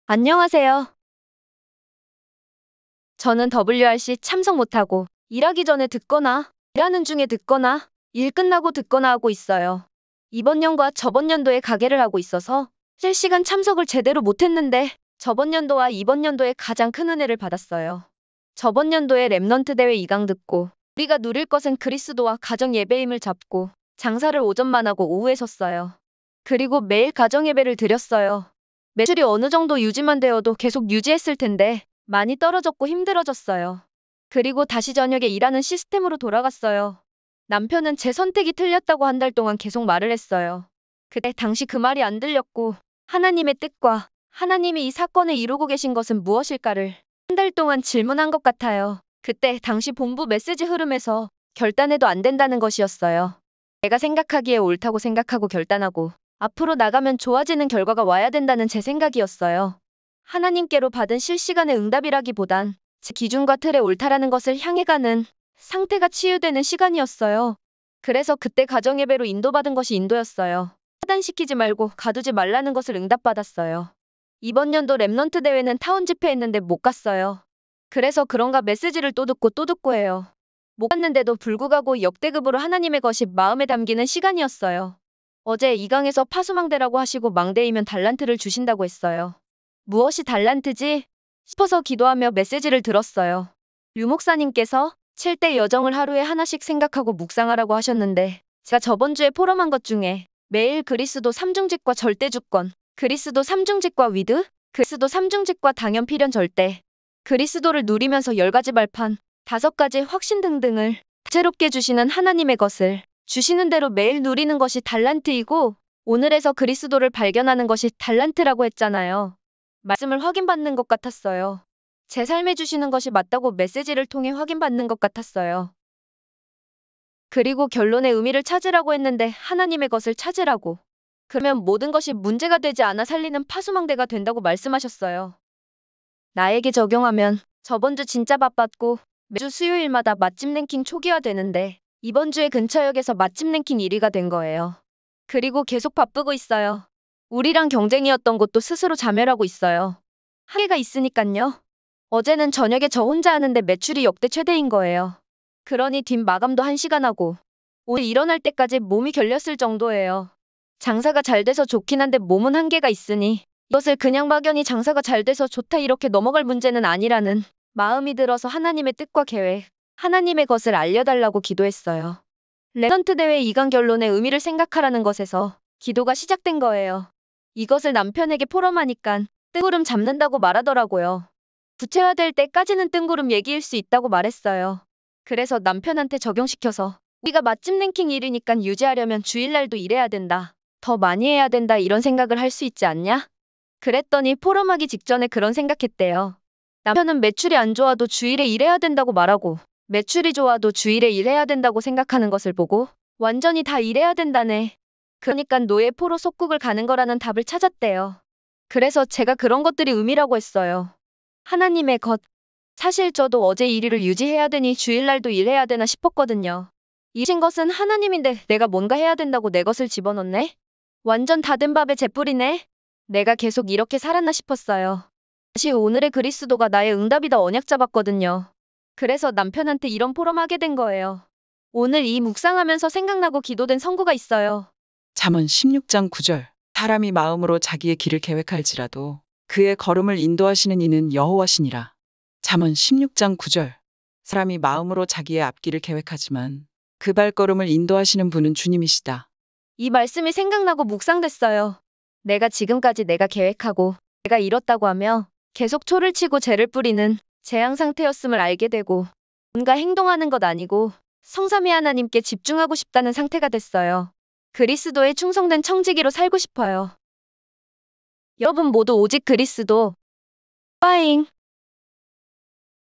안녕하세요. 저는 WRC 참석 못하고 일하기 전에 듣거나 일하는 중에 듣거나 일 끝나고 듣거나 하고 있어요. 이번 년과 저번 년도에 가게를 하고 있어서 실시간 참석을 제대로 못했는데 저번 연도와 이번 연도에 가장 큰 은혜를 받았어요. 저번 연도에 랩넌트 대회 2강 듣고 우리가 누릴 것은 그리스도와 가정 예배임을 잡고 장사를 오전만 하고 오후에 섰어요. 그리고 매일 가정 예배를 드렸어요. 매출이 어느 정도 유지만 되어도 계속 유지했을 텐데 많이 떨어졌고 힘들어졌어요. 그리고 다시 저녁에 일하는 시스템으로 돌아갔어요. 남편은 제 선택이 틀렸다고 한 달 동안 계속 말을 했어요. 그때 당시 그 말이 안 들렸고 하나님의 뜻과 하나님이 이 사건을 이루고 계신 것은 무엇일까를 한 달 동안 질문한 것 같아요. 그때 당시 본부 메시지 흐름에서 결단해도 안 된다는 것이었어요. 내가 생각하기에 옳다고 생각하고 결단하고 앞으로 나가면 좋아지는 결과가 와야 된다는 제 생각이었어요. 하나님께로 받은 실시간의 응답이라기보단 제 기준과 틀에 옳다라는 것을 향해 가는 상태가 치유되는 시간이었어요. 그래서 그때 가정예배로 인도받은 것이 인도였어요. 차단시키지 말고 가두지 말라는 것을 응답받았어요. 이번 연도 랩넌트 대회는 타운 집회했는데 못 갔어요. 그래서 그런가 메시지를 또 듣고 해요. 못 갔는데도 불구하고 역대급으로 하나님의 것이 마음에 담기는 시간이었어요. 어제 2강에서 파수망대라고 하시고 망대이면 달란트를 주신다고 했어요. 무엇이 달란트지? 싶어서 기도하며 메시지를 들었어요. 류 목사님께서 7대 여정을 하루에 하나씩 생각하고 묵상하라고 하셨는데 제가 저번 주에 포럼한 것 중에 매일 그리스도 3중직과 절대주권, 그리스도 3중직과 위드, 그리스도 3중직과 당연 필연 절대, 그리스도를 누리면서 10가지 발판, 5가지 확신 등등을 다채롭게 주시는 하나님의 것을 주시는 대로 매일 누리는 것이 달란트이고 오늘에서 그리스도를 발견하는 것이 달란트라고 했잖아요. 말씀을 확인받는 것 같았어요. 제 삶에 주시는 것이 맞다고 메시지를 통해 확인받는 것 같았어요. 그리고 결론의 의미를 찾으라고 했는데 하나님의 것을 찾으라고. 그러면 모든 것이 문제가 되지 않아 살리는 파수망대가 된다고 말씀하셨어요. 나에게 적용하면 저번 주 진짜 바빴고 매주 수요일마다 맛집 랭킹 초기화 되는데 이번 주에 근처역에서 맛집 랭킹 1위가 된 거예요. 그리고 계속 바쁘고 있어요. 우리랑 경쟁이었던 곳도 스스로 자멸하고 있어요. 한계가 있으니깐요. 어제는 저녁에 저 혼자 하는데 매출이 역대 최대인 거예요. 그러니 뒷 마감도 1시간 하고 오늘 일어날 때까지 몸이 결렸을 정도예요. 장사가 잘 돼서 좋긴 한데 몸은 한계가 있으니 이것을 그냥 막연히 장사가 잘 돼서 좋다 이렇게 넘어갈 문제는 아니라는 마음이 들어서 하나님의 뜻과 계획, 하나님의 것을 알려달라고 기도했어요. 랩넌트 대회 2강 결론의 의미를 생각하라는 것에서 기도가 시작된 거예요. 이것을 남편에게 포럼하니깐 뜬구름 잡는다고 말하더라고요. 구체화될 때까지는 뜬구름 얘기일 수 있다고 말했어요. 그래서 남편한테 적용시켜서 우리가 맛집 랭킹 1위니까 유지하려면 주일날도 일해야 된다. 더 많이 해야 된다 이런 생각을 할 수 있지 않냐? 그랬더니 포럼하기 직전에 그런 생각했대요. 남편은 매출이 안 좋아도 주일에 일해야 된다고 말하고 매출이 좋아도 주일에 일해야 된다고 생각하는 것을 보고 완전히 다 일해야 된다네. 그러니까 노예 포로 속국을 가는 거라는 답을 찾았대요. 그래서 제가 그런 것들이 의미라고 했어요. 하나님의 것. 사실 저도 어제 1위를 유지해야 되니 주일날도 일해야 되나 싶었거든요. 이신 것은 하나님인데 내가 뭔가 해야 된다고 내 것을 집어넣네? 완전 다 된 밥에 재뿌리네? 내가 계속 이렇게 살았나 싶었어요. 다시 오늘의 그리스도가 나의 응답이다 언약 잡았거든요. 그래서 남편한테 이런 포럼하게 된 거예요. 오늘 이 묵상하면서 생각나고 기도된 선구가 있어요. 잠언 16장 9절. 사람이 마음으로 자기의 길을 계획할지라도 그의 걸음을 인도하시는 이는 여호와시니라. 잠언 16장 9절. 사람이 마음으로 자기의 앞길을 계획하지만 그 발걸음을 인도하시는 분은 주님이시다. 이 말씀이 생각나고 묵상됐어요. 내가 지금까지 내가 계획하고 내가 이뤘다고 하며 계속 초를 치고 재를 뿌리는 재앙 상태였음을 알게 되고 뭔가 행동하는 것 아니고 성삼위 하나님께 집중하고 싶다는 상태가 됐어요. 그리스도에 충성된 청지기로 살고 싶어요. 여러분 모두 오직 그리스도. 빠잉.